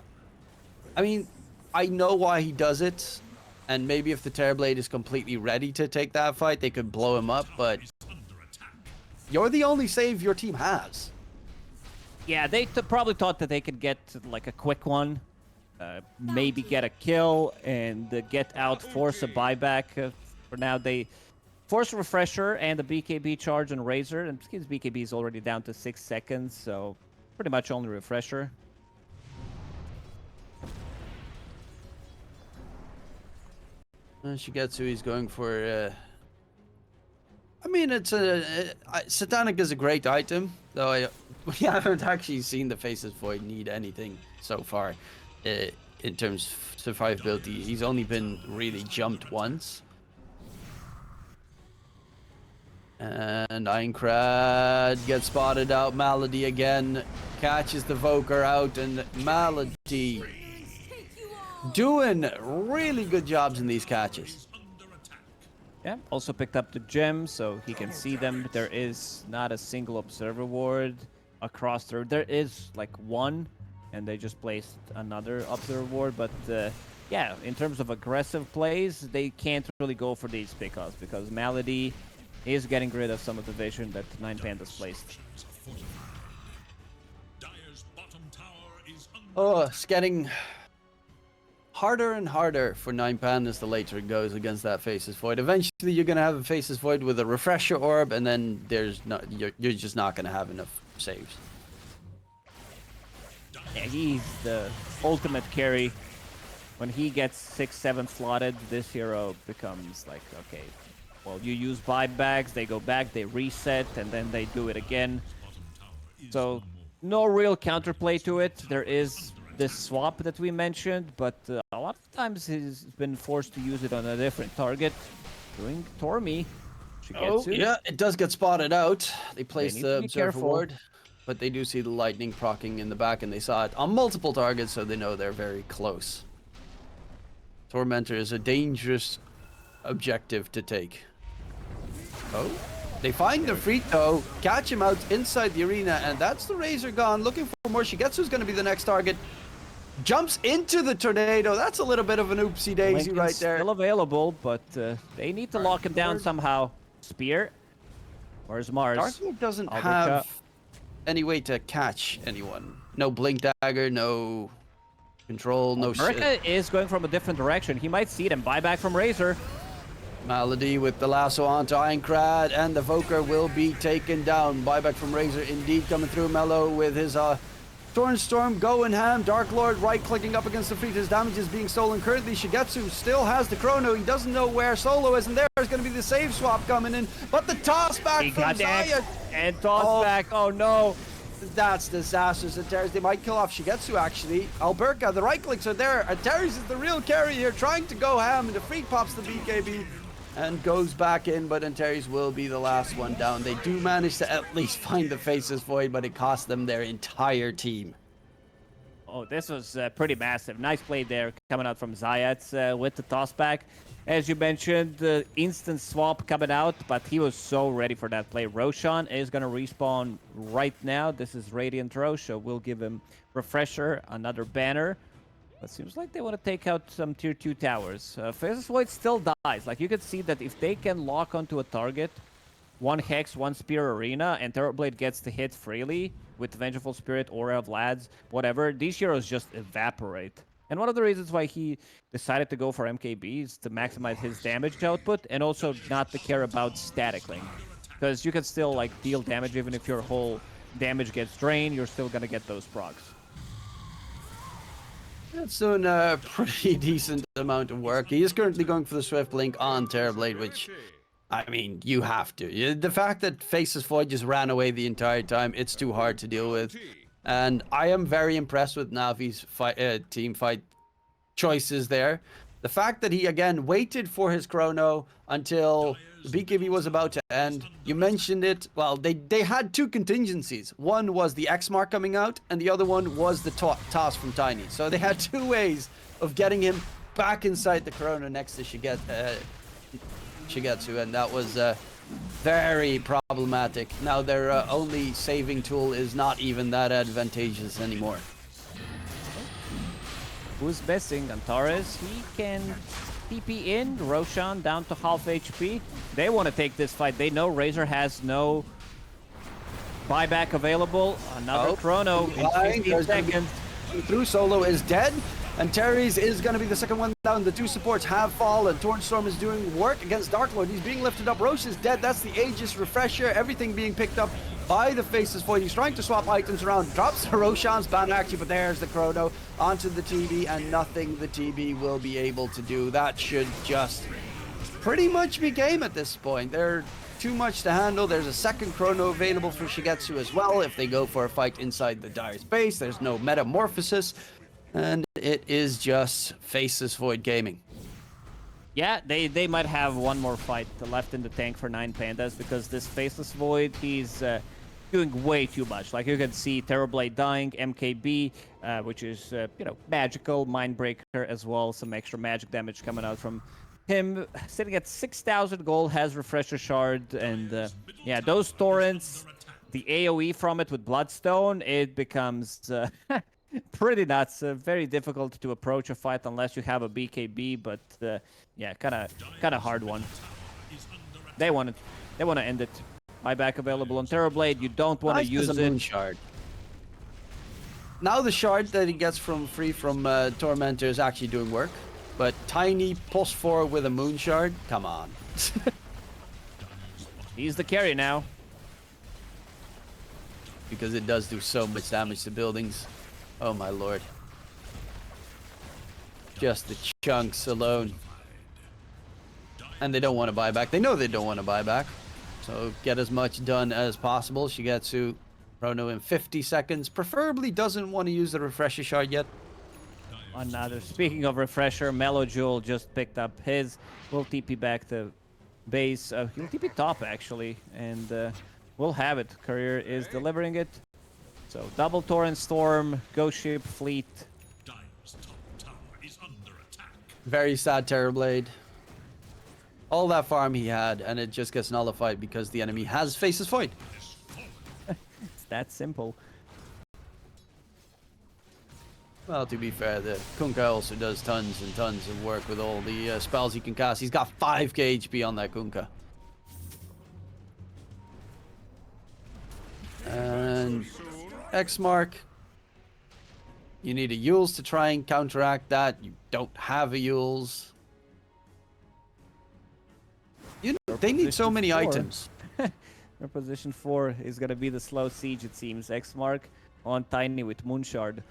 I mean, I know why he does it. And maybe if the Terrorblade is completely ready to take that fight, they could blow him up. But you're the only save your team has. Yeah, they probably thought that they could get like a quick one, maybe get a kill and get out, force a buyback. For now, they force a refresher and a BKB charge on Razor, and his BKB is already down to 6 seconds, so pretty much only refresher. Shigetsu, he's going for. I mean, Satanic is a great item, though we haven't actually seen the Faceless Void need anything so far in terms of survivability. He's only been really jumped once. And Aincrad gets spotted out. Malady again catches the Voker out, and Malady doing really good jobs in these catches. Yeah, also picked up the gem, so he can see them. There is not a single observer ward across there. There is like one, and they just placed another observer ward. But yeah, in terms of aggressive plays, they can't really go for these pickoffs because Malady is getting rid of some of the vision that 9 Pandas placed. Oh, it's getting harder and harder for 9 Pandas the later it goes against that Faceless Void. Eventually, you're going to have a Faceless Void with a Refresher Orb, and then you're just not going to have enough saves. Yeah, he's the ultimate carry. When he gets 6-7 slotted, this hero becomes like, okay, well, you use buybacks, they go back, they reset, and then they do it again. So, no real counterplay to it. There is this swap that we mentioned, but a lot of times he's been forced to use it on a different target. Doing Tormi. Oh, yeah, it does get spotted out. They place the Observer careful. Ward, but they do see the lightning proccing in the back, and they saw it on multiple targets, so they know they're very close. Tormentor is a dangerous objective to take. Oh, they find the Frito, catch him out inside the arena, and that's the Razor gone. Looking for more. Shigetsu's going to be the next target. Jumps into the tornado. That's a little bit of an oopsie daisy right there. Still available, but they need to lock him down somehow. Spear. Where's Mars? Darkness doesn't Alberta. have any way to catch anyone. No Blink Dagger, no control, no shit. America is going from a different direction. He might see them. Buyback from Razor. Malady with the lasso onto Aincrad, and the Voker will be taken down. Buyback from Razor indeed coming through. Mello with his Storm going ham. Dark Lord right-clicking up against the Fleet. His damage is being stolen. Currently, Shigetsu still has the Chrono. He doesn't know where Solo is, and there's going to be the save swap coming in. But the toss back from Zaya. And toss back. Oh, no. That's disastrous. Antares, they might kill off Shigetsu, actually. Alberca, the right-clicks are there. Antares is the real carry here, trying to go ham, and the Freak pops the BKB. And goes back in, but Antares will be the last one down. They do manage to at least find the Faceless Void, but it cost them their entire team. Oh, this was pretty massive. Nice play there coming out from Zayat with the toss back. As you mentioned, the instant swap coming out, but he was so ready for that play. Roshan is going to respawn right now. This is Radiant Roshan. We'll give him Refresher, another banner. But seems like they want to take out some tier 2 towers. Faceless Void still dies. Like, you can see that if they can lock onto a target, 1 Hex, 1 Spear Arena, and Terrorblade gets to hit freely with Vengeful Spirit, Aura of Lads, whatever, these heroes just evaporate. And one of the reasons why he decided to go for MKB is to maximize his damage output and also not to care about static link. Because you can still, like, deal damage even if your whole damage gets drained, you're still going to get those procs. That's doing a pretty decent amount of work. He is currently going for the Swift Link on Terrorblade, which, I mean, you have to. The fact that Faceless Void just ran away the entire time, it's too hard to deal with. And I am very impressed with Navi's team fight choices there. The fact that he, again, waited for his chrono until the BKB was about to end. You mentioned it. Well, they had two contingencies. One was the X mark coming out, and the other one was the toss from Tiny. So they had two ways of getting him back inside the chrono next to Shigetsu, and that was very problematic. Now their only saving tool is not even that advantageous anymore. Who's missing? Antares, he can TP in. Roshan down to half HP. They want to take this fight. They know Razor has no buyback available. Another chrono in 15 seconds. Through Solo is dead, and Terry's is going to be the second one down. The two supports have fallen. Tornstorm is doing work against Darklord. He's being lifted up. Roche is dead. That's the Aegis refresher. Everything being picked up by the Faceless Void. He's trying to swap items around. Drops Roshan's ban actually, but there's the chrono onto the TB, and nothing the TB will be able to do. That should just pretty much be game at this point. They're too much to handle. There's a second chrono available for Shigetsu as well if they go for a fight inside the Dire's base. There's no metamorphosis, and it is just Faceless Void gaming. Yeah, they might have one more fight left in the tank for 9 Pandas, because this Faceless Void, he's doing way too much. Like you can see Terrorblade dying, MKB, which is, you know, magical, Mindbreaker as well, some extra magic damage coming out from him. Sitting at 6,000 gold, has Refresher Shard, and yeah, those torrents, the AoE from it with Bloodstone, it becomes pretty nuts. Very difficult to approach a fight unless you have a BKB, but yeah, kind of hard one. They want to end it. Buyback available on Terrorblade. You don't want to use it. Shard. Now the shard that he gets free from Tormentor is actually doing work, but Tiny +4 with a Moon Shard. Come on. He's the carry now, because it does do so much damage to buildings. Oh my lord. Just the chunks alone. And they don't want to buy back. They know they don't want to buy back. So get as much done as possible. Shigetsu chrono in 50 seconds. Preferably doesn't want to use the Refresher Shard yet. Another. Speaking of Refresher, Mellow Jewel just picked up his. Will TP back to base. He'll TP top actually. And we'll have it. Courier is delivering it. So double Torrent Storm, Ghost Ship, Fleet. Dire's top tower is under attack. Very sad Terrorblade. All that farm he had, and it just gets nullified because the enemy has Faceless Void. It's that simple. Well, to be fair, the Kunkka also does tons and tons of work with all the spells he can cast. He's got 5k HP on that Kunkka. And X mark. You need a Yules to try and counteract that. You don't have a Yules. You know, they need so many items. Their position 4 is gonna be the slow siege, it seems. X mark on Tiny with Moonshard.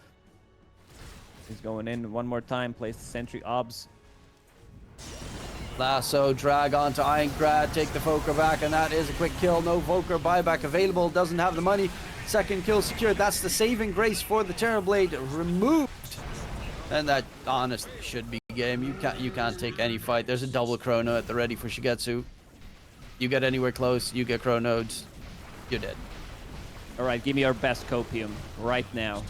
He's going in one more time, place the sentry obs. Lasso, drag onto Ironcrad, take the Voker back, and that is a quick kill. No Voker buyback available, doesn't have the money. Second kill secured. That's the saving grace for the Terrorblade removed. And that honestly should be game. You can't take any fight. There's a double chrono at the ready for Shigetsu. You get anywhere close, you get chronoed, you're dead. Alright, give me your best copium right now.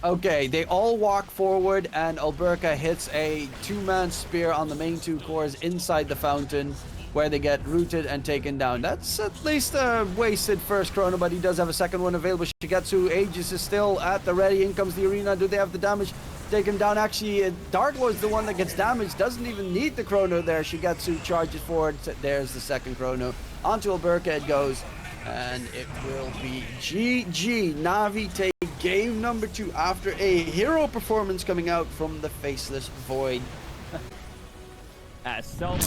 Okay, they all walk forward, and Alberca hits a 2-man spear on the main 2 cores inside the fountain, where they get rooted and taken down. That's at least a wasted first chrono, but he does have a second one available. Shigetsu, Aegis is still at the ready. In comes the arena. Do they have the damage? Taken down. Actually, Darklord's the one that gets damaged. Doesn't even need the chrono there. Shigetsu charges forward. There's the second chrono. Onto Alberca it goes. And it will be GG. Navi take game number 2 after a hero performance coming out from the Faceless Void. So